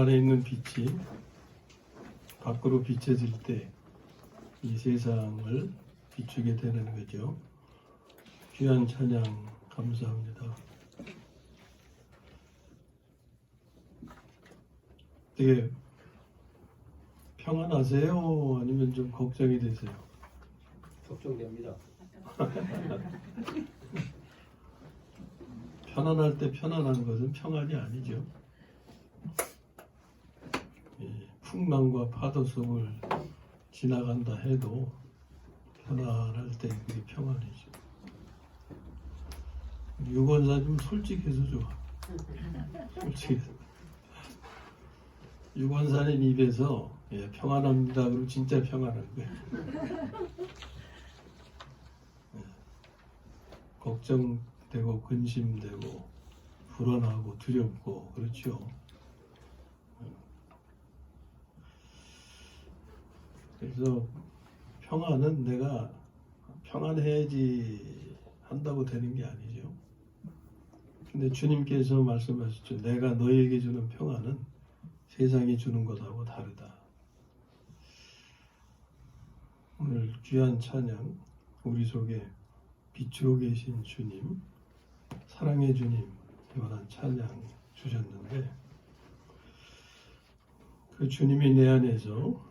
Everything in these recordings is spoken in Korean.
안에 있는 빛이 밖으로 비춰질 때 이 세상을 비추게 되는 거죠. 귀한 찬양 감사합니다. 되게 평안하세요? 아니면 좀 걱정이 되세요? 걱정됩니다. 편안할 때 편안한 것은 평안이 아니죠. 풍랑과 파도 속을 지나간다 해도 편안할 때 그게 평안이죠. 유권사 좀 솔직해서 좋아. 솔직해서. 유권사님 입에서 평안합니다. 그러면 진짜 평안한 거예요. 걱정되고 근심되고 불안하고 두렵고 그렇죠. 그래서 평안은 내가 평안해야지 한다고 되는 게 아니죠. 근데 주님께서 말씀하셨죠. 내가 너에게 주는 평안은 세상이 주는 것하고 다르다. 오늘 귀한 찬양, 우리 속에 빛으로 계신 주님, 사랑의 주님 이만한 찬양 주셨는데 그 주님이 내 안에서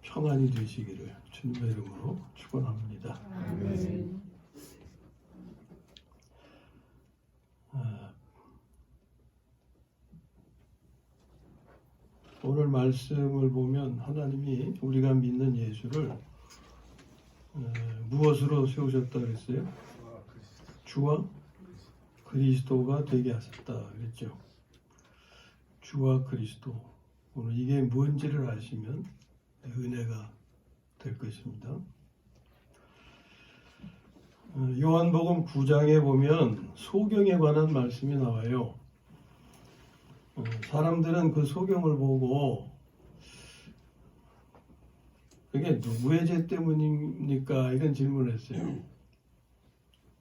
평안이 되시기를 주님의 이름으로 축원합니다. 아멘. 오늘 말씀을 보면 하나님이 우리가 믿는 예수를 무엇으로 세우셨다 그랬어요? 주와 그리스도가 되게 하셨다 그랬죠. 주와 그리스도. 오늘 이게 뭔지를 아시면 은혜가 될 것입니다. 요한복음 9장에 보면 소경에 관한 말씀이 나와요. 사람들은 그 소경을 보고 그게 누구의 죄 때문입니까? 이런 질문을 했어요.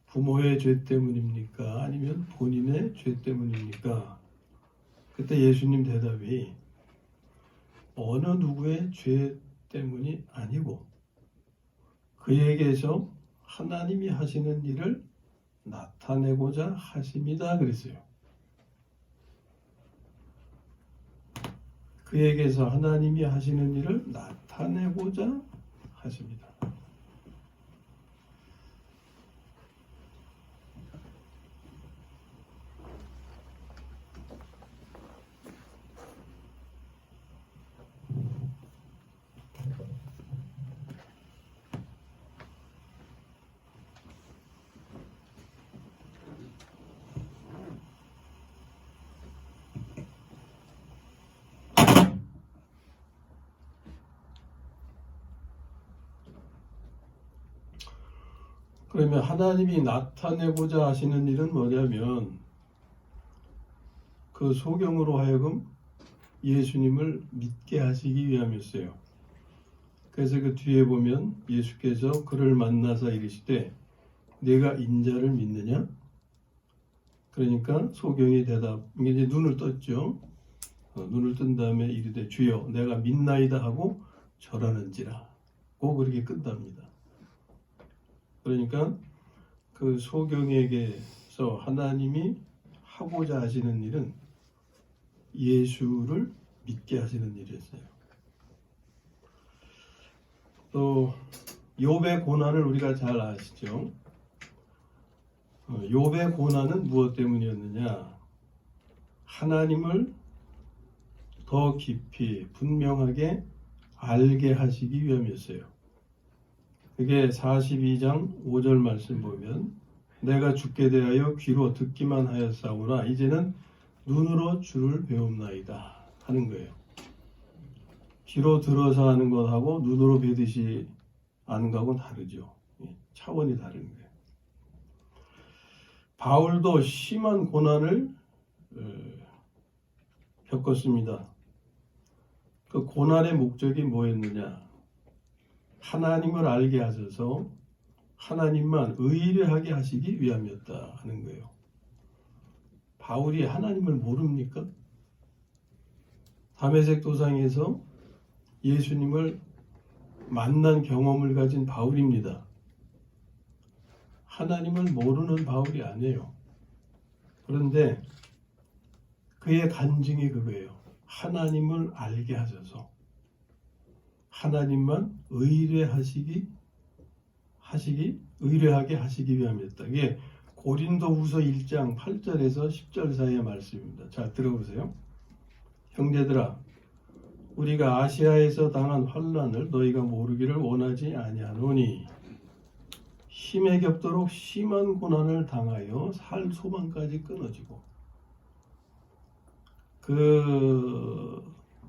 부모의 죄 때문입니까? 아니면 본인의 죄 때문입니까? 그때 예수님 대답이 어느 누구의 죄 때문이 아니고 그에게서 하나님이 하시는 일을 나타내고자 하십니다. 그랬어요. 그에게서 하나님이 하시는 일을 나타내고자 하십니다. 그러면 하나님이 나타내고자 하시는 일은 뭐냐면 그 소경으로 하여금 예수님을 믿게 하시기 위함이었어요. 그래서 그 뒤에 보면 예수께서 그를 만나서 이르시되 내가 인자를 믿느냐? 그러니까 소경이 대답, 이제 눈을 떴죠. 눈을 뜬 다음에 이르되 주여 내가 믿나이다 하고 절하는지라. 꼭 그렇게 끝납니다. 그러니까 그 소경에게서 하나님이 하고자 하시는 일은 예수를 믿게 하시는 일이었어요. 또 욥의 고난을 우리가 잘 아시죠? 욥의 고난은 무엇 때문이었느냐? 하나님을 더 깊이 분명하게 알게 하시기 위함이었어요. 그게 42장 5절 말씀 보면 내가 주께 대하여 귀로 듣기만 하였사오나 이제는 눈으로 주를 배움나이다 하는 거예요. 귀로 들어서 하는 것하고 눈으로 배듯이 아는 것하고는 다르죠. 차원이 다른 거예요. 바울도 심한 고난을 겪었습니다. 그 고난의 목적이 뭐였느냐? 하나님을 알게 하셔서 하나님만 의뢰하게 하시기 위함이었다 하는 거예요. 바울이 하나님을 모릅니까? 다메섹 도상에서 예수님을 만난 경험을 가진 바울입니다. 하나님을 모르는 바울이 아니에요. 그런데 그의 간증이 그거예요. 하나님을 알게 하셔서 하나님만 의뢰하게 하시기 위함이었다. 이게 고린도후서 1장 8절에서 10절 사이의 말씀입니다. 잘 들어보세요. 형제들아, 우리가 아시아에서 당한 환난을 너희가 모르기를 원하지 아니하노니 힘에 겹도록 심한 고난을 당하여 살 소망까지 끊어지고, 그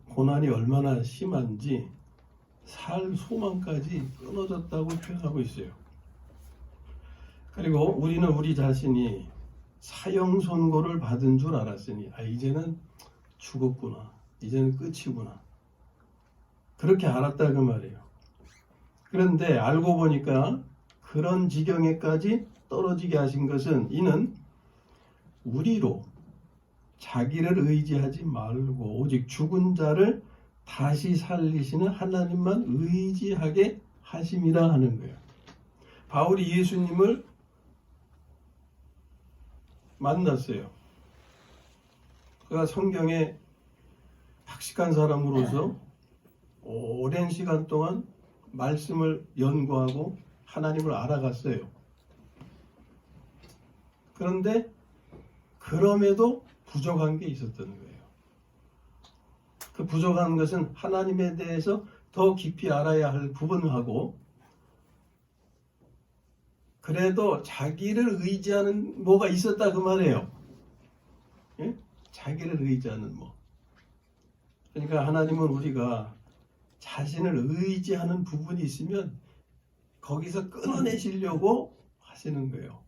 고난이 얼마나 심한지 살 소망까지 끊어졌다고 표현하고 있어요. 그리고 우리는 우리 자신이 사형 선고를 받은 줄 알았으니 이제는 죽었구나, 이제는 끝이구나, 그렇게 알았다 그 말이에요. 그런데 알고 보니까 그런 지경에까지 떨어지게 하신 것은 이는 우리로 자기를 의지하지 말고 오직 죽은 자를 다시 살리시는 하나님만 의지하게 하심이라 하는 거예요. 바울이 예수님을 만났어요. 그가 성경에 박식한 사람으로서 오랜 시간 동안 말씀을 연구하고 하나님을 알아갔어요. 그런데 그럼에도 부족한 게 있었던 거예요. 그 부족한 것은 하나님에 대해서 더 깊이 알아야 할 부분하고, 그래도 자기를 의지하는 뭐가 있었다 그 말이에요. 예? 자기를 의지하는 뭐. 그러니까 하나님은 우리가 자신을 의지하는 부분이 있으면 거기서 끊어내시려고 하시는 거예요.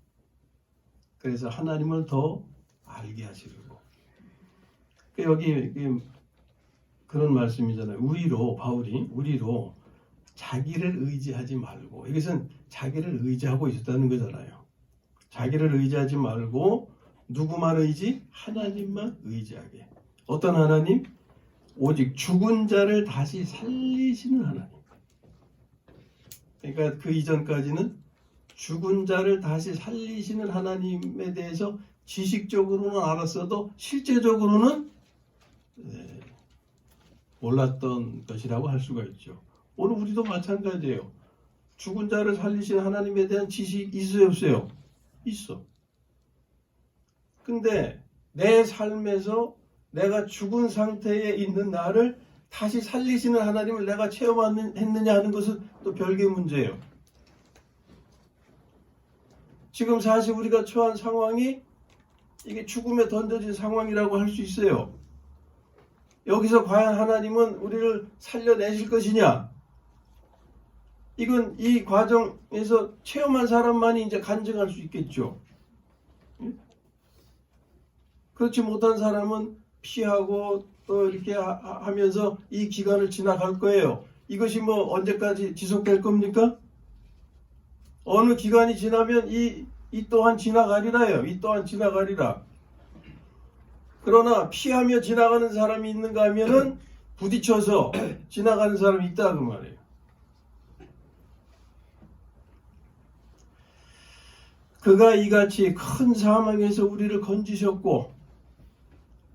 그래서 하나님을 더 알게 하시려고. 여기 그런 말씀이잖아요. 바울이 우리로 자기를 의지하지 말고, 이것은 자기를 의지하고 있었다는 거잖아요. 자기를 의지하지 말고 누구만 의지? 하나님만 의지하게. 어떤 하나님? 오직 죽은 자를 다시 살리시는 하나님. 그러니까 그 이전까지는 죽은 자를 다시 살리시는 하나님에 대해서 지식적으로는 알았어도 실제적으로는 몰랐던 것이라고 할 수가 있죠. 오늘 우리도 마찬가지예요. 죽은 자를 살리시는 하나님에 대한 지식이 있어요, 없어요? 있어. 근데 내 삶에서 내가 죽은 상태에 있는 나를 다시 살리시는 하나님을 내가 체험했느냐 하는 것은 또 별개의 문제예요. 지금 사실 우리가 처한 상황이 이게 죽음에 던져진 상황이라고 할 수 있어요. 여기서 과연 하나님은 우리를 살려내실 것이냐? 이건 이 과정에서 체험한 사람만이 이제 간증할 수 있겠죠. 그렇지 못한 사람은 피하고 또 이렇게 하면서 이 기간을 지나갈 거예요. 이것이 뭐 언제까지 지속될 겁니까? 어느 기간이 지나면 이 또한 지나가리라요. 이 또한 지나가리라. 그러나 피하며 지나가는 사람이 있는가 하면은 부딪혀서 지나가는 사람이 있다 그 말이에요. 그가 이같이 큰 사망에서 우리를 건지셨고,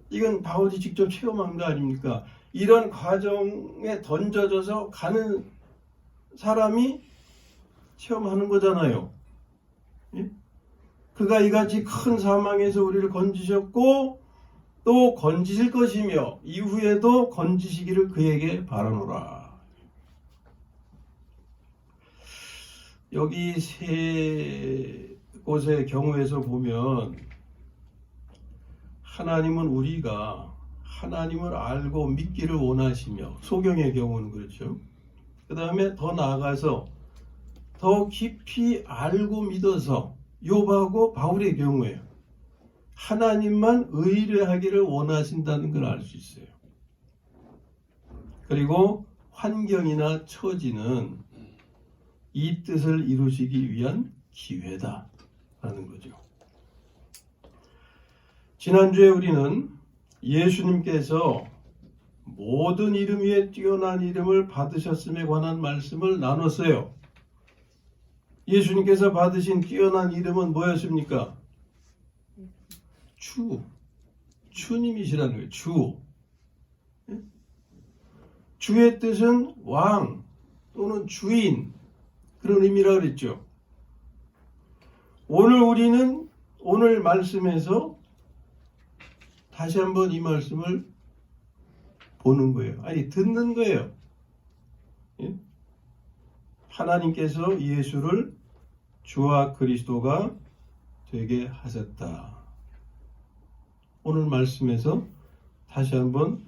이건 바울이 직접 체험한 거 아닙니까? 이런 과정에 던져져서 가는 사람이 체험하는 거잖아요. 예? 그가 이같이 큰 사망에서 우리를 건지셨고 또 건지실 것이며 이후에도 건지시기를 그에게 바라노라. 여기 세 곳의 경우에서 보면 하나님은 우리가 하나님을 알고 믿기를 원하시며, 소경의 경우는 그렇죠. 그 다음에 더 나아가서 더 깊이 알고 믿어서 욥하고 바울의 경우에 하나님만 의뢰하기를 원하신다는 걸 알 수 있어요. 그리고 환경이나 처지는 이 뜻을 이루시기 위한 기회다라는 거죠. 지난주에 우리는 예수님께서 모든 이름 위에 뛰어난 이름을 받으셨음에 관한 말씀을 나눴어요. 예수님께서 받으신 뛰어난 이름은 뭐였습니까? 주님이시라는 거예요. 주의 뜻은 왕 또는 주인, 그런 의미라 그랬죠. 우리는 오늘 말씀에서 다시 한번 이 말씀을 보는 거예요. 아니, 듣는 거예요. 하나님께서 예수를 주와 그리스도가 되게 하셨다. 오늘 말씀에서 다시 한번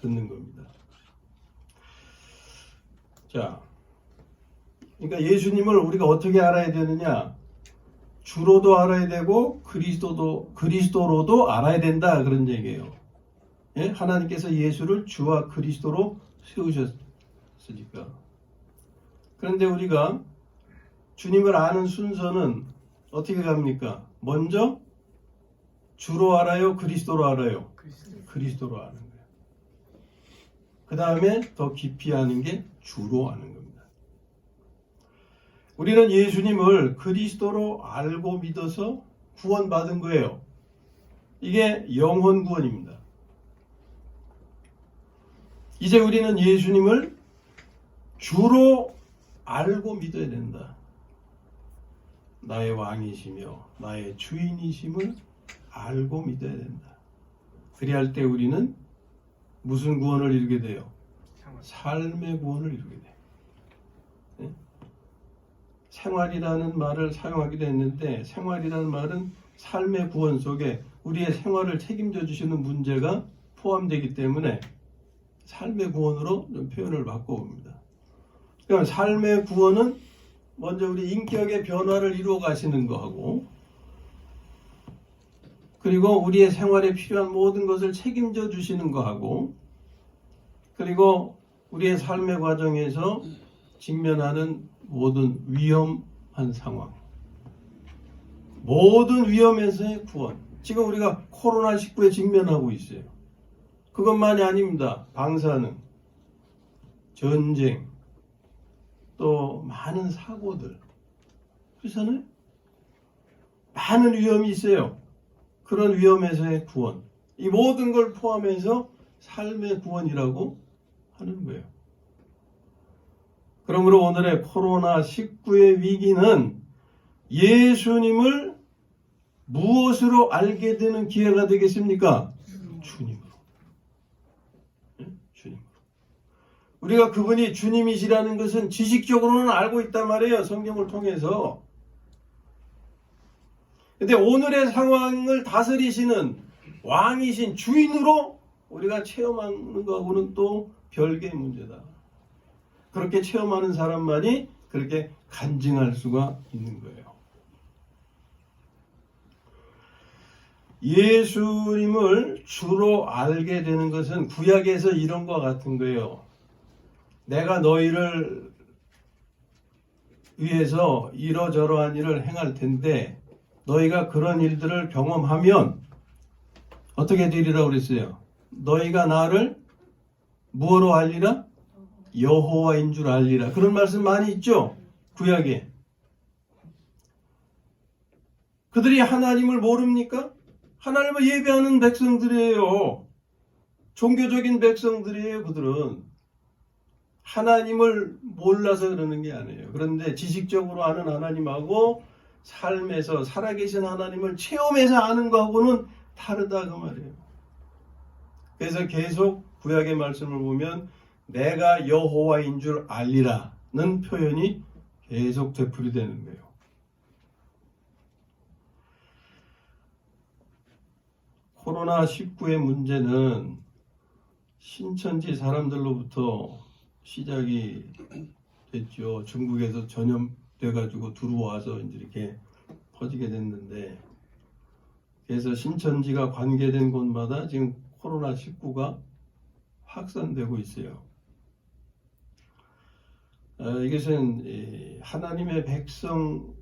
듣는 겁니다. 자, 그러니까 예수님을 우리가 어떻게 알아야 되느냐? 주로도 알아야 되고 그리스도로도 알아야 된다, 그런 얘기예요. 예? 하나님께서 예수를 주와 그리스도로 세우셨으니까. 그런데 우리가 주님을 아는 순서는 어떻게 갑니까? 먼저 주로 알아요? 그리스도로 알아요? 그리스도로 아는 거예요. 그 다음에 더 깊이 아는 게 주로 아는 겁니다. 우리는 예수님을 그리스도로 알고 믿어서 구원받은 거예요. 이게 영혼 구원입니다. 이제 우리는 예수님을 주로 알고 믿어야 된다. 나의 왕이시며 나의 주인이심을 알고 믿어야 된다. 그리할 때 우리는 무슨 구원을 이루게 돼요? 삶의 구원을 이루게 돼요. 네? 생활이라는 말을 사용하기도 했는데, 생활이라는 말은 삶의 구원 속에 우리의 생활을 책임져 주시는 문제가 포함되기 때문에 삶의 구원으로 좀 표현을 바꿔봅니다. 그러니까 삶의 구원은 먼저 우리 인격의 변화를 이루어 가시는 거하고, 그리고 우리의 생활에 필요한 모든 것을 책임져 주시는 거하고, 그리고 우리의 삶의 과정에서 직면하는 모든 위험한 상황, 모든 위험에서의 구원. 지금 우리가 코로나19에 직면하고 있어요. 그것만이 아닙니다. 방사능, 전쟁, 또 많은 사고들, 그렇잖아요? 많은 위험이 있어요. 그런 위험에서의 구원, 이 모든 걸 포함해서 삶의 구원이라고 하는 거예요. 그러므로 오늘의 코로나19의 위기는 예수님을 무엇으로 알게 되는 기회가 되겠습니까? 주님으로. 주님으로. 우리가 그분이 주님이시라는 것은 지식적으로는 알고 있단 말이에요. 성경을 통해서. 근데 오늘의 상황을 다스리시는 왕이신 주인으로 우리가 체험하는 것하고는 또 별개의 문제다. 그렇게 체험하는 사람만이 그렇게 간증할 수가 있는 거예요. 예수님을 주로 알게 되는 것은 구약에서 이런 것 같은 거예요. 내가 너희를 위해서 이러저러한 일을 행할 텐데 너희가 그런 일들을 경험하면 어떻게 되리라고 그랬어요? 너희가 나를 무엇으로 알리라? 여호와인 줄 알리라. 그런 말씀 많이 있죠? 구약에. 그들이 하나님을 모릅니까? 하나님을 예배하는 백성들이에요. 종교적인 백성들이에요. 그들은 하나님을 몰라서 그러는 게 아니에요. 그런데 지식적으로 아는 하나님하고 삶에서 살아계신 하나님을 체험해서 아는 거하고는 다르다, 그 말이에요. 그래서 계속 구약의 말씀을 보면 내가 여호와인 줄 알리라는 표현이 계속 되풀이되는 거예요. 코로나19의 문제는 신천지 사람들로부터 시작이 됐죠. 중국에서 전염돼가지고 들어와서 이제 이렇게 퍼지게 됐는데, 그래서 신천지가 관계된 곳마다 지금 코로나19가 확산되고 있어요. 이것은 하나님의 백성의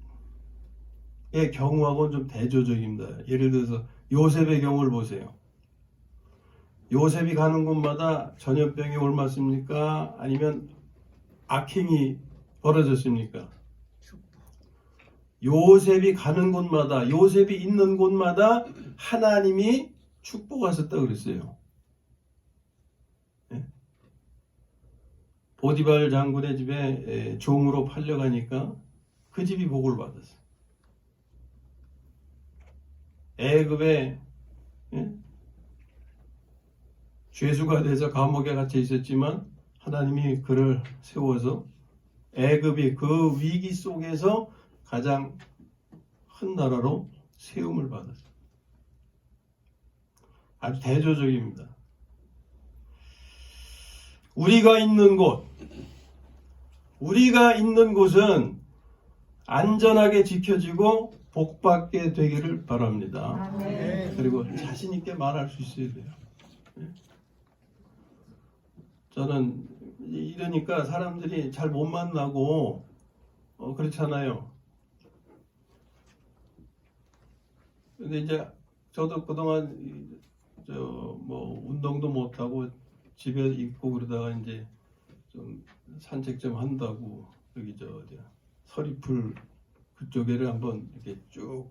경우하고는 좀 대조적입니다. 예를 들어서 요셉의 경우를 보세요. 요셉이 가는 곳마다 전염병이 옮았습니까? 아니면 악행이 벌어졌습니까? 요셉이 가는 곳마다, 요셉이 있는 곳마다 하나님이 축복하셨다 그랬어요. 예? 보디발 장군의 집에 종으로 팔려가니까 그 집이 복을 받았어요. 애굽에 죄수가 돼서 감옥에 갇혀 있었지만 하나님이 그를 세워서 애굽이 그 위기 속에서 가장 큰 나라로 세움을 받았어요. 아주 대조적입니다. 우리가 있는 곳은 안전하게 지켜지고 복받게 되기를 바랍니다. 그리고 자신 있게 말할 수 있어야 돼요. 저는 이러니까 사람들이 잘 못 만나고 그렇잖아요. 근데 이제 저도 그동안 운동도 못 하고 집에 있고 그러다가 이제 좀 산책 좀 한다고 여기 서리풀 그쪽에를 한번 이렇게 쭉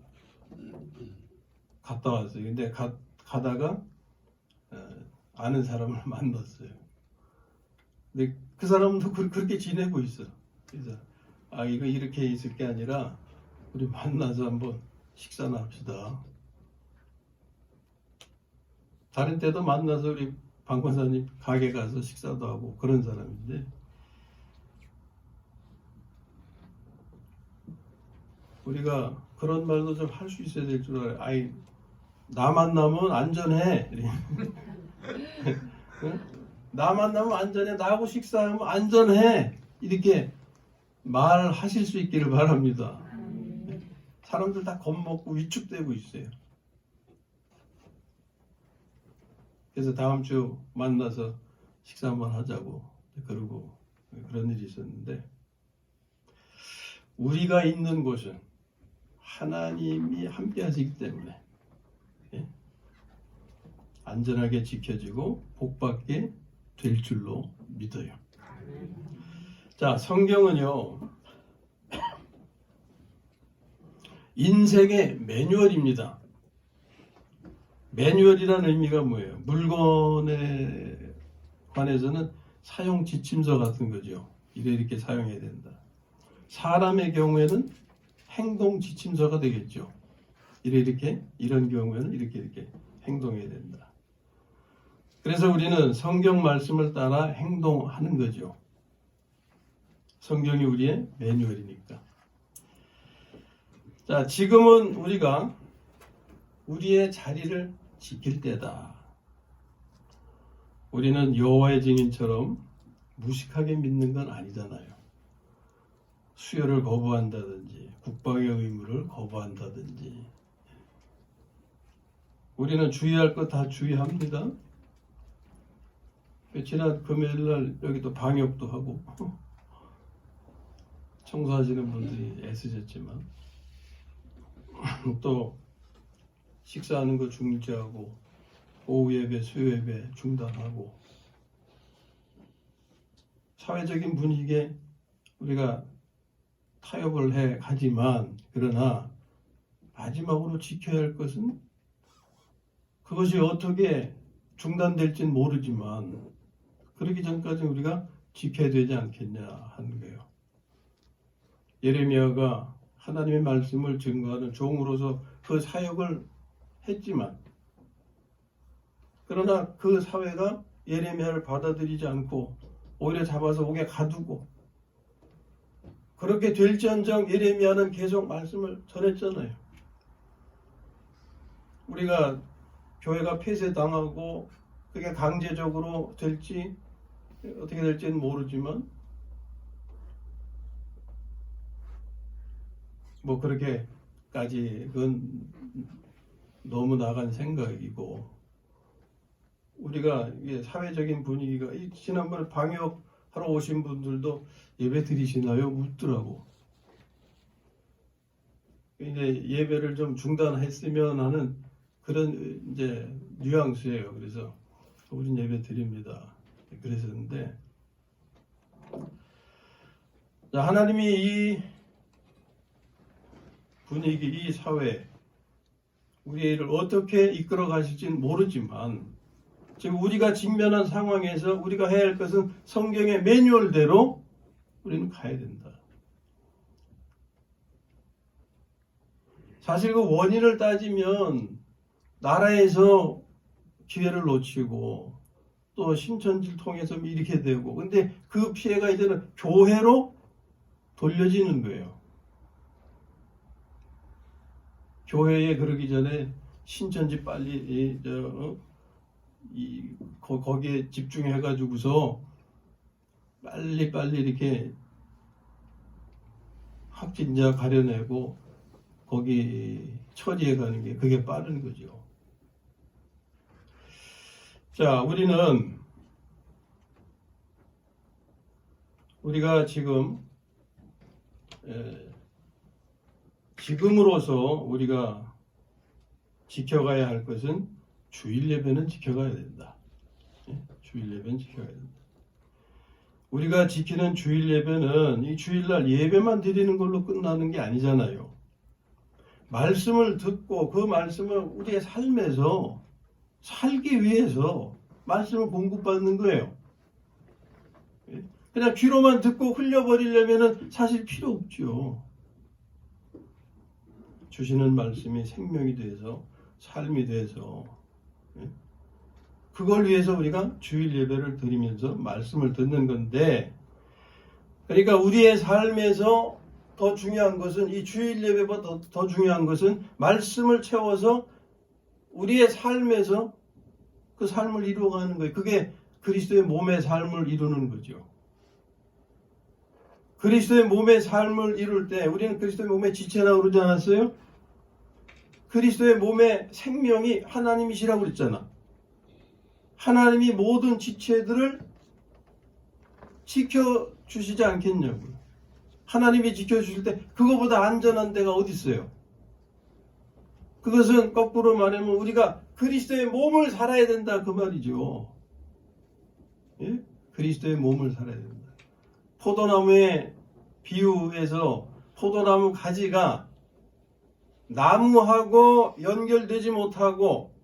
갔다 왔어요. 근데 가다가 아는 사람을 만났어요. 근데 그 사람도 그렇게 지내고 있어. 그래서 이거 이렇게 있을 게 아니라 우리 만나서 한번 식사나 합시다. 다른 때도 만나서 우리 방 권사님 가게 가서 식사도 하고 그런 사람인데 우리가 그런 말도 좀 할 수 있어야 될 줄 알아요. 나 만나면 안전해. 나 만나면 안전해. 나하고 식사하면 안전해. 이렇게 말하실 수 있기를 바랍니다. 사람들 다 겁먹고 위축되고 있어요. 그래서 다음 주 만나서 식사 한번 하자고 그러고 그런 일이 있었는데 우리가 있는 곳은 하나님이 함께 하시기 때문에 안전하게 지켜지고 복받게 될 줄로 믿어요. 자, 성경은요 인생의 매뉴얼입니다. 매뉴얼이라는 의미가 뭐예요? 물건에 관해서는 사용 지침서 같은 거죠. 이렇게 사용해야 된다. 사람의 경우에는 행동 지침서가 되겠죠. 이런 경우에는 이렇게 행동해야 된다. 그래서 우리는 성경 말씀을 따라 행동하는 거죠. 성경이 우리의 매뉴얼이니까. 자, 지금은 우리가 우리의 자리를 지킬 때다. 우리는 여호와의 증인처럼 무식하게 믿는 건 아니잖아요. 수여를 거부한다든지 국방의 의무를 거부한다든지 우리는 주의할 것 다 주의합니다. 지난 금요일날 여기도 방역도 하고 청소하시는 분들이 애쓰셨지만 또 식사하는 거 중지하고 오후 예배, 수요 예배 중단하고 사회적인 분위기에 우리가 타협을 해 가지만 그러나 마지막으로 지켜야 할 것은 그것이 어떻게 중단될지는 모르지만 그러기 전까지 우리가 지켜야 되지 않겠냐 하는 거예요. 예레미야가 하나님의 말씀을 증거하는 종으로서 그 사역을 했지만 그러나 그 사회가 예레미야를 받아들이지 않고 오히려 잡아서 옥에 가두고 그렇게 될지언정 예레미야는 계속 말씀을 전했잖아요. 우리가 교회가 폐쇄당하고 그게 강제적으로 될지 어떻게 될지는 모르지만 그렇게까지 그건 너무 나간 생각이고 우리가 이게 사회적인 분위기가 지난번에 방역하러 오신 분들도 예배 드리시나요? 묻더라고. 이제 예배를 좀 중단했으면 하는 그런 이제 뉘앙스예요. 그래서 우린 예배 드립니다. 그랬었는데, 자, 하나님이 이 분위기, 이 사회, 우리를 어떻게 이끌어 가실지는 모르지만 지금 우리가 직면한 상황에서 우리가 해야 할 것은 성경의 매뉴얼대로 우리는 가야 된다. 사실 그 원인을 따지면 나라에서 기회를 놓치고 또 신천지를 통해서 이렇게 되고, 근데 그 피해가 이제는 교회로 돌려지는 거예요. 교회에 그러기 전에 신천지 빨리 거기에 집중해가지고서 빨리 이렇게 확진자 가려내고 거기 처리해 가는 게 그게 빠른 거죠. 자, 우리가 지금으로서 우리가 지켜가야 할 것은 주일 예배는 지켜가야 된다. 주일 예배는 지켜가야 된다. 우리가 지키는 주일 예배는 이 주일날 예배만 드리는 걸로 끝나는 게 아니잖아요. 말씀을 듣고 그 말씀을 우리의 삶에서 살기 위해서 말씀을 공급받는 거예요. 그냥 귀로만 듣고 흘려버리려면 사실 필요 없죠. 주시는 말씀이 생명이 돼서 삶이 돼서 그걸 위해서 우리가 주일 예배를 드리면서 말씀을 듣는 건데, 그러니까 우리의 삶에서 더 중요한 것은, 이 주일 예배보다 더 중요한 것은 말씀을 채워서 우리의 삶에서 그 삶을 이루어가는 거예요. 그게 그리스도의 몸의 삶을 이루는 거죠. 그리스도의 몸의 삶을 이룰 때 우리는 그리스도의 몸의 지체라고 그러지 않았어요? 그리스도의 몸의 생명이 하나님이시라고 그랬잖아. 하나님이 모든 지체들을 지켜주시지 않겠냐고요. 하나님이 지켜주실 때 그거보다 안전한 데가 어디 있어요? 그것은 거꾸로 말하면 우리가 그리스도의 몸을 살아야 된다 그 말이죠. 예? 그리스도의 몸을 살아야 된다. 포도나무의 비유에서 포도나무 가지가 나무하고 연결되지 못하고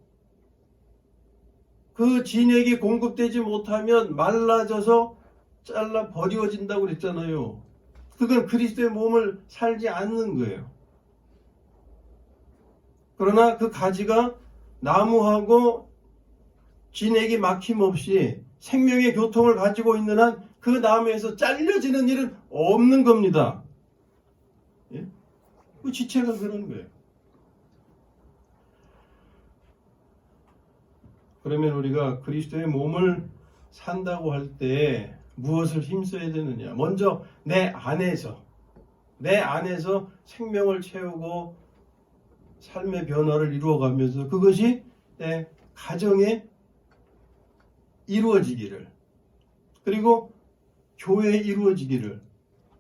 그 진액이 공급되지 못하면 말라져서 잘라 버려진다고 그랬잖아요. 그건 그리스도의 몸을 살지 않는 거예요. 그러나 그 가지가 나무하고 진액이 막힘없이 생명의 교통을 가지고 있는 한 그 나무에서 잘려지는 일은 없는 겁니다. 예? 그 지체가 그런 거예요. 그러면 우리가 그리스도의 몸을 산다고 할 때 무엇을 힘써야 되느냐? 먼저 내 안에서 생명을 채우고 삶의 변화를 이루어가면서 그것이 내 가정에 이루어지기를, 그리고 교회에 이루어지기를,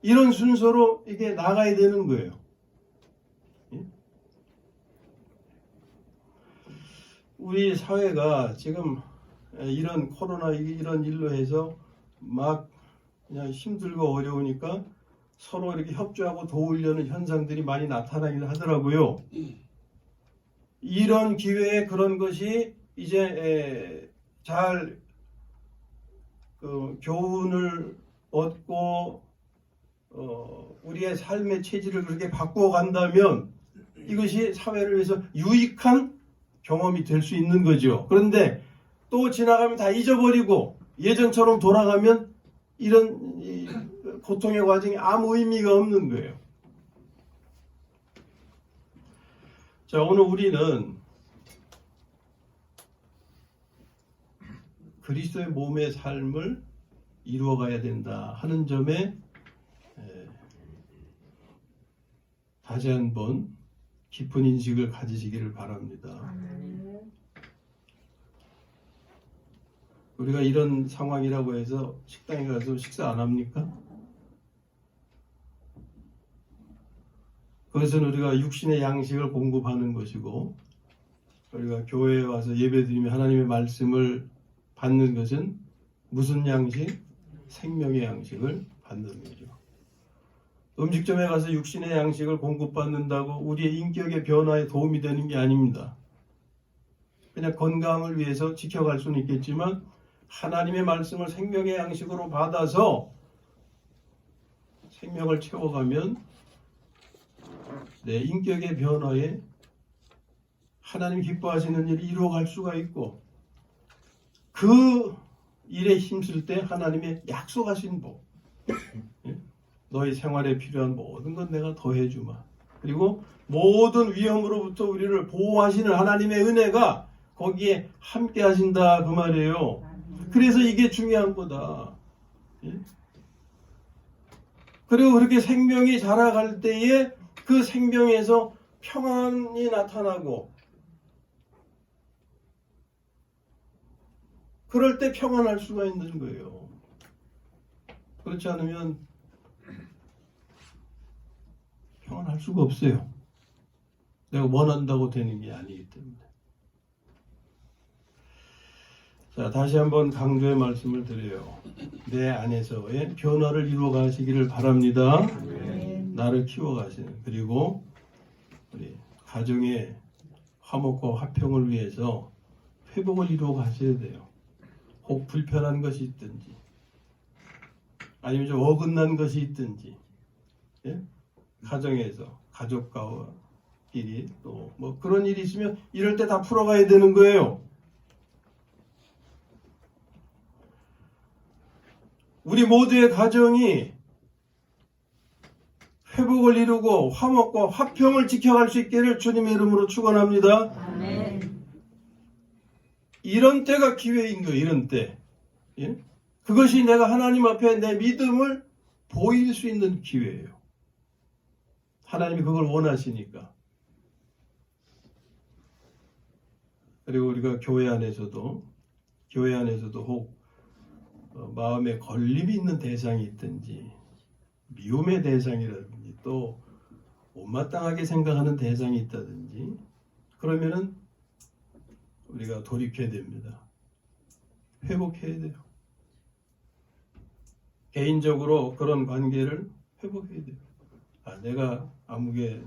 이런 순서로 이게 나가야 되는 거예요. 우리 사회가 지금 이런 코로나 이런 일로 해서 막 그냥 힘들고 어려우니까 서로 이렇게 협조하고 도우려는 현상들이 많이 나타나긴 하더라고요. 이런 기회에 그런 것이 이제 잘 교훈을 얻고 우리의 삶의 체질을 그렇게 바꾸어 간다면 이것이 사회를 위해서 유익한 경험이 될 수 있는 거죠. 그런데 또 지나가면 다 잊어버리고 예전처럼 돌아가면 이런 고통의 과정이 아무 의미가 없는 거예요. 자, 오늘 우리는 그리스도의 몸의 삶을 이루어가야 된다 하는 점에 다시 한번 깊은 인식을 가지시기를 바랍니다. 우리가 이런 상황이라고 해서 식당에 가서 식사 안 합니까? 그것은 우리가 육신의 양식을 공급하는 것이고, 우리가 교회에 와서 예배드리며 하나님의 말씀을 받는 것은 무슨 양식? 생명의 양식을 받는 거죠. 음식점에 가서 육신의 양식을 공급받는다고 우리의 인격의 변화에 도움이 되는 게 아닙니다. 그냥 건강을 위해서 지켜갈 수는 있겠지만 하나님의 말씀을 생명의 양식으로 받아서 생명을 채워가면 내 인격의 변화에 하나님 기뻐하시는 일이 이루어갈 수가 있고 그 일에 힘쓸 때 하나님의 약속하신 복, 너희 생활에 필요한 모든 건 내가 더해주마. 그리고 모든 위험으로부터 우리를 보호하시는 하나님의 은혜가 거기에 함께 하신다 그 말이에요. 그래서 이게 중요한 거다. 그리고 그렇게 생명이 자라갈 때에 그 생명에서 평안이 나타나고 그럴 때 평안할 수가 있는 거예요. 그렇지 않으면 평안할 수가 없어요. 내가 원한다고 되는 게 아니기 때문에. 자, 다시 한번 강조의 말씀을 드려요. 내 안에서의 변화를 이루어 가시기를 바랍니다. 나를 키워 가시는, 그리고 우리 가정의 화목과 화평을 위해서 회복을 이루어 가셔야 돼요. 혹 불편한 것이 있든지 아니면 좀 어긋난 것이 있든지, 예? 가정에서 가족과끼리 또 뭐 그런 일이 있으면 이럴 때 다 풀어가야 되는 거예요. 우리 모두의 가정이 회복을 이루고 화목과 화평을 지켜갈 수 있기를 주님의 이름으로 축원합니다. 아멘. 이런 때가 기회인 거예요. 이런 때. 예? 그것이 내가 하나님 앞에 내 믿음을 보일 수 있는 기회예요. 하나님이 그걸 원하시니까. 그리고 우리가 교회 안에서도 혹 마음에 걸림이 있는 대상이 있든지 미움의 대상이라든지 또 못마땅하게 생각하는 대상이 있다든지 그러면은 우리가 돌이켜야 됩니다. 회복해야 돼요. 개인적으로 그런 관계를 회복해야 돼요. 내가 아무개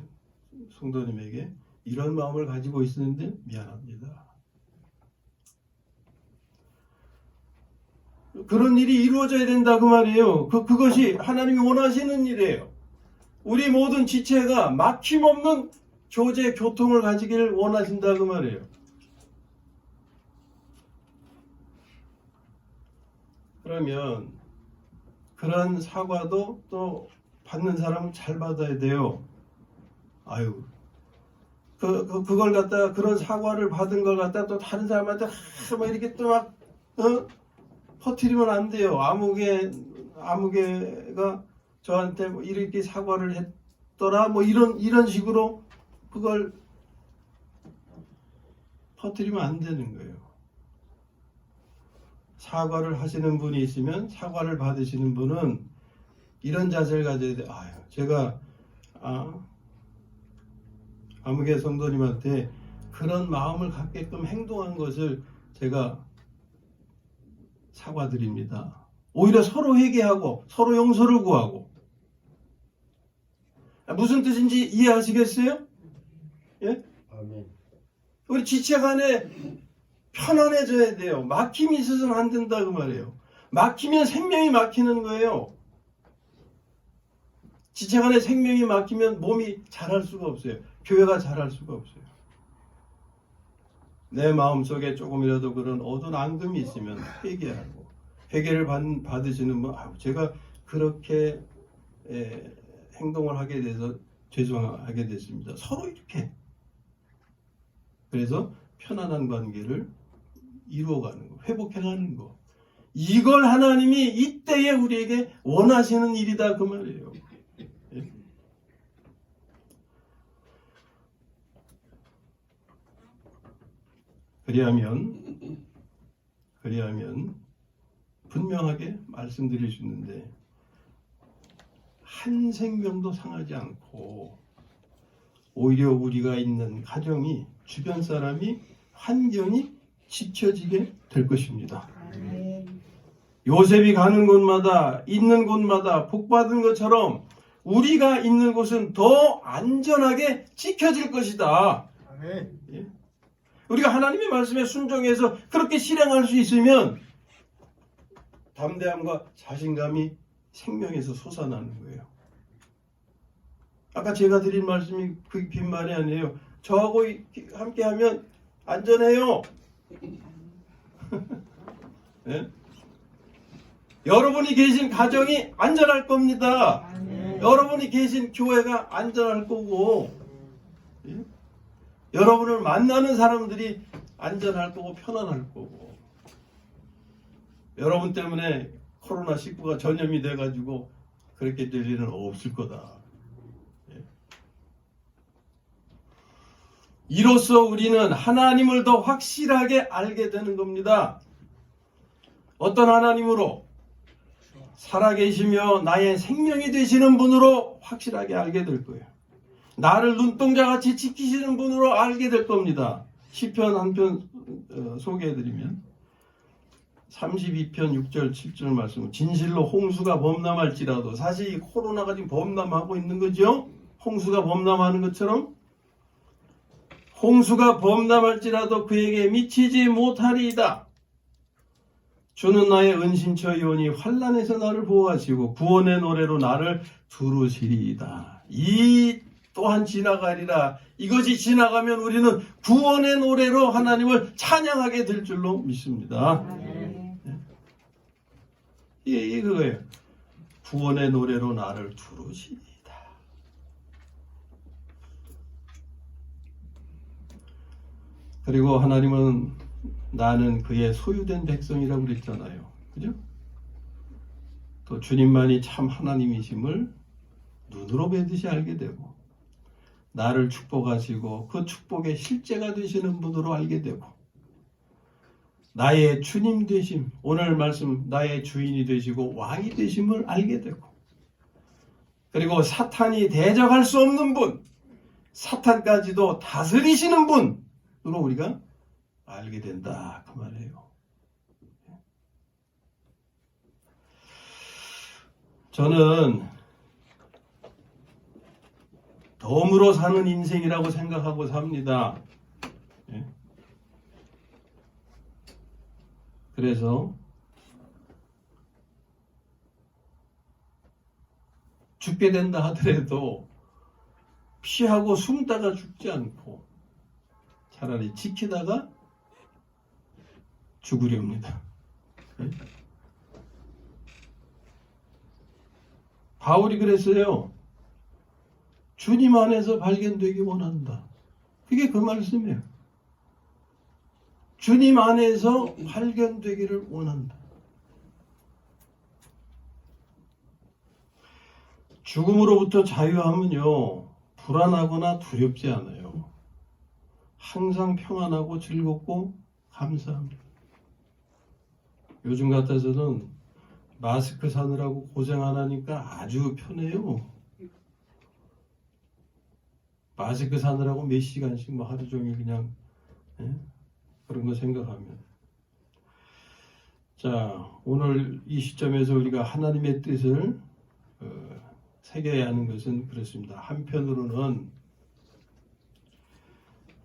성도님에게 이런 마음을 가지고 있었는데 미안합니다. 그런 일이 이루어져야 된다 그 말이에요. 그것이 하나님이 원하시는 일이에요. 우리 모든 지체가 막힘없는 교제, 교통을 가지기를 원하신다 그 말이에요. 그러면 그런 사과도 또 받는 사람은 잘 받아야 돼요. 아유, 그걸 갖다가 그런 사과를 받은 걸 갖다가 또 다른 사람한테 뭐 이렇게 또 막 퍼뜨리면 안 돼요. 아무개가 저한테 뭐 이렇게 사과를 했더라 뭐 이런 식으로 그걸 퍼뜨리면 안 되는 거예요. 사과를 하시는 분이 있으면 사과를 받으시는 분은 이런 자세를 가져야 돼요. 제가 아무개 성도님한테 그런 마음을 갖게끔 행동한 것을 제가 사과드립니다. 오히려 서로 회개하고 서로 용서를 구하고. 무슨 뜻인지 이해하시겠어요? 예? 아멘. 우리 지체 간에 편안해져야 돼요. 막힘이 있어서는 안 된다 그 말이에요. 막히면 생명이 막히는 거예요. 지체 간에 생명이 막히면 몸이 자랄 수가 없어요. 교회가 자랄 수가 없어요. 내 마음속에 조금이라도 그런 어두운 앙금이 있으면 회개하고, 회개를 받으시는 분, 제가 그렇게 행동을 하게 돼서 죄송하게 됐습니다. 서로 이렇게. 그래서 편안한 관계를 이루어가는 거, 회복해가는 거. 이걸 하나님이 이때에 우리에게 원하시는 일이다 그 말이에요. 그리하면 분명하게 말씀드릴 수 있는데 한 생명도 상하지 않고 오히려 우리가 있는 가정이 주변 사람이 환경이 지켜지게 될 것입니다. 요셉이 가는 곳마다 있는 곳마다 복받은 것처럼 우리가 있는 곳은 더 안전하게 지켜질 것이다. 예? 우리가 하나님의 말씀에 순종해서 그렇게 실행할 수 있으면 담대함과 자신감이 생명에서 솟아나는 거예요. 아까 제가 드린 말씀이 그 빈말이 아니에요. 저하고 함께하면 안전해요. 네? 여러분이 계신 가정이 안전할 겁니다. 여러분이 계신 교회가 안전할 거고, 예? 여러분을 만나는 사람들이 안전할 거고 편안할 거고, 여러분 때문에 코로나19가 전염이 돼가지고 그렇게 될 일은 없을 거다. 예? 이로써 우리는 하나님을 더 확실하게 알게 되는 겁니다. 어떤 하나님으로? 살아계시며 나의 생명이 되시는 분으로 확실하게 알게 될 거예요. 나를 눈동자같이 지키시는 분으로 알게 될 겁니다. 시편 한 편 소개해드리면 32편 6절 7절 말씀, 진실로 홍수가 범람할지라도, 사실 이 코로나가 지금 범람하고 있는 거죠. 홍수가 범람하는 것처럼 홍수가 범람할지라도 그에게 미치지 못하리이다. 주는 나의 은신처이오니 환난에서 나를 보호하시고 구원의 노래로 나를 두루시리이다. 이 또한 지나가리라. 이것이 지나가면 우리는 구원의 노래로 하나님을 찬양하게 될 줄로 믿습니다. 이게 그거예요. 구원의 노래로 나를 두루시리이다. 그리고 하나님은 나는 그의 소유된 백성이라고 그랬잖아요. 그죠? 또 주님만이 참 하나님이심을 눈으로 뵈듯이 알게 되고, 나를 축복하시고 그 축복의 실제가 되시는 분으로 알게 되고, 나의 주님 되심, 오늘 말씀 나의 주인이 되시고 왕이 되심을 알게 되고, 그리고 사탄이 대적할 수 없는 분, 사탄까지도 다스리시는 분으로 우리가 알게 된다, 그 말이에요. 저는 덤으로 사는 인생이라고 생각하고 삽니다. 그래서 죽게 된다 하더라도 피하고 숨다가 죽지 않고 차라리 지키다가 죽으렵니다. 바울이 그랬어요. 주님 안에서 발견되기 원한다. 그게 그 말씀이에요. 주님 안에서 발견되기를 원한다. 죽음으로부터 자유함은요, 불안하거나 두렵지 않아요. 항상 평안하고 즐겁고 감사합니다. 요즘 같아서는 마스크 사느라고 고생 안 하니까 아주 편해요. 마스크 사느라고 몇 시간씩 뭐 하루 종일 그냥 그런 거 생각하면. 자, 오늘 이 시점에서 우리가 하나님의 뜻을 새겨야 하는 것은 그렇습니다. 한편으로는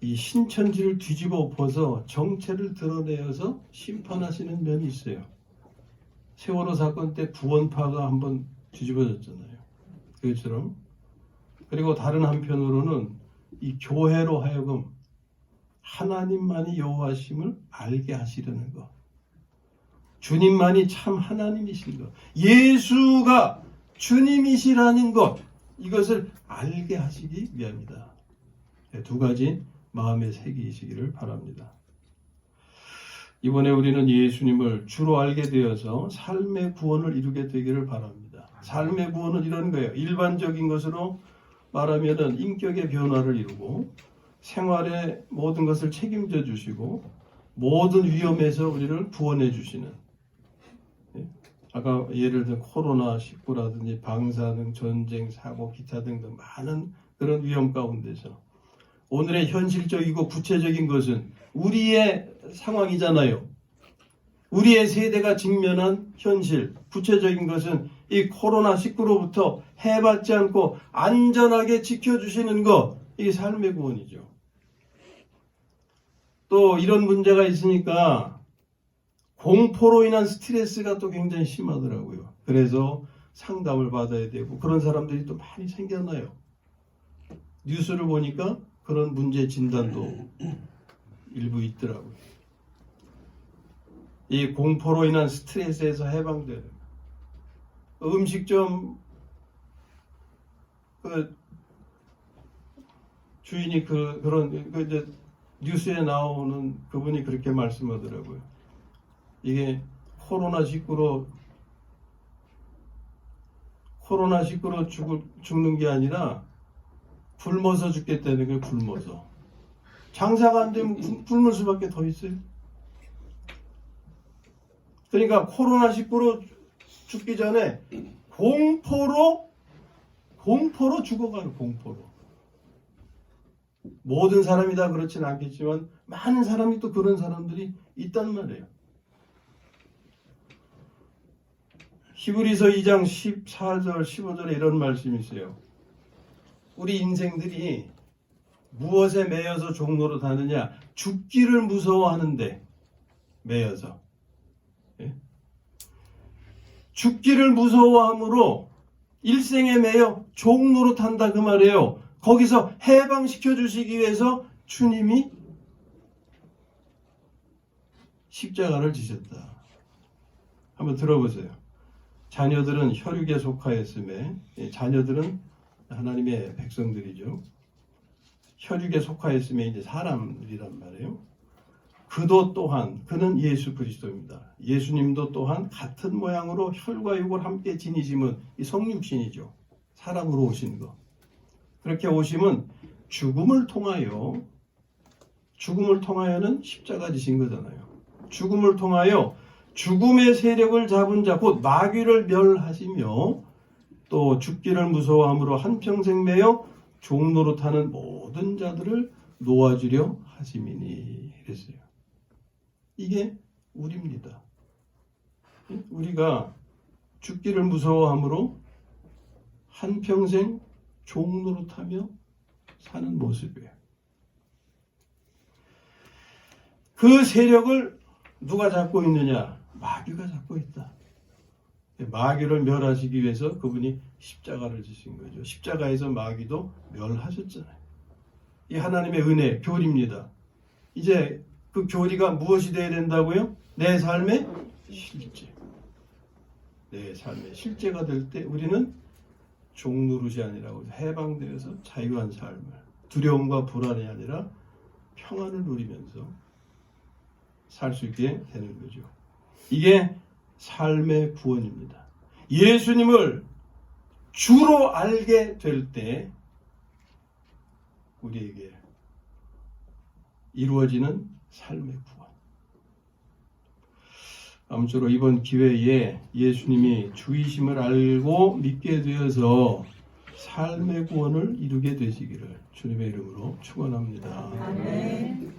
이 신천지를 뒤집어 엎어서 정체를 드러내어서 심판하시는 면이 있어요. 세월호 사건 때 구원파가 한번 뒤집어졌잖아요. 그것처럼. 그리고 다른 한편으로는 이 교회로 하여금 하나님만이 여호와심을 알게 하시려는 것. 주님만이 참 하나님이신 것. 예수가 주님이시라는 것. 이것을 알게 하시기 위함이다. 두 가지 마음에 새기시기를 바랍니다. 이번에 우리는 예수님을 주로 알게 되어서 삶의 구원을 이루게 되기를 바랍니다. 삶의 구원은 이런 거예요. 일반적인 것으로 말하면은 인격의 변화를 이루고 생활의 모든 것을 책임져 주시고 모든 위험에서 우리를 구원해 주시는, 아까 예를 들어 코로나19라든지 방사능, 전쟁, 사고, 기타 등등 많은 그런 위험 가운데서 오늘의 현실적이고 구체적인 것은 우리의 상황이잖아요. 우리의 세대가 직면한 현실, 구체적인 것은 이 코로나19로부터 해받지 않고 안전하게 지켜주시는 것, 이게 삶의 구원이죠. 또 이런 문제가 있으니까 공포로 인한 스트레스가 또 굉장히 심하더라고요. 그래서 상담을 받아야 되고 그런 사람들이 또 많이 생겨나요. 뉴스를 보니까 그런 문제 진단도 일부 있더라고요. 이 공포로 인한 스트레스에서 해방되는 음식점 주인이 그런 이제 뉴스에 나오는 그분이 그렇게 말씀하더라고요. 이게 코로나19로 죽는 게 아니라 굶어서 죽겠다는 거예요. 굶어서. 장사가 안 되면 굶을 수밖에 더 있어요. 그러니까 코로나19로 죽기 전에 공포로 죽어가요. 공포로. 모든 사람이 다 그렇진 않겠지만 많은 사람이 또 그런 사람들이 있단 말이에요. 히브리서 2장 14절 15절에 이런 말씀이 있어요. 우리 인생들이 무엇에 매여서 종로로 다느냐? 죽기를 무서워하는데 매여서. 예? 죽기를 무서워함으로 일생에 매여 종로로 탄다 그 말이에요. 거기서 해방시켜 주시기 위해서 주님이 십자가를 지셨다. 한번 들어보세요. 자녀들은 혈육에 속하였음에, 자녀들은 하나님의 백성들이죠. 혈육에 속하였음에 이제 사람이란 말이에요. 그도 또한 그는 예수 그리스도입니다. 예수님도 또한 같은 모양으로 혈과 육을 함께 지니심은 이 성육신이죠. 사람으로 오신 거. 그렇게 오심은 죽음을 통하여는 십자가 지신 거잖아요. 죽음을 통하여 죽음의 세력을 잡은 자 곧 마귀를 멸하시며 또 죽기를 무서워함으로 한평생 매여 종로로 타는 모든 자들을 놓아주려 하심이니 그랬어요. 이게 우리입니다. 우리가 죽기를 무서워함으로 한평생 종로로 타며 사는 모습이에요. 그 세력을 누가 잡고 있느냐? 마귀가 잡고 있다. 마귀를 멸하시기 위해서 그분이 십자가를 지신 거죠. 십자가에서 마귀도 멸하셨잖아요. 이 하나님의 은혜, 교리입니다. 이제 그 교리가 무엇이 되어야 된다고요? 내 삶의 실제. 내 삶의 실제가 될 때 우리는 종노릇이 아니라 해방되어서 자유한 삶을, 두려움과 불안이 아니라 평안을 누리면서 살 수 있게 되는 거죠. 이게 삶의 구원입니다. 예수님을 주로 알게 될 때 우리에게 이루어지는 삶의 구원. 아무쪼록 이번 기회에 예수님이 주이심을 알고 믿게 되어서 삶의 구원을 이루게 되시기를 주님의 이름으로 축원합니다. 아멘.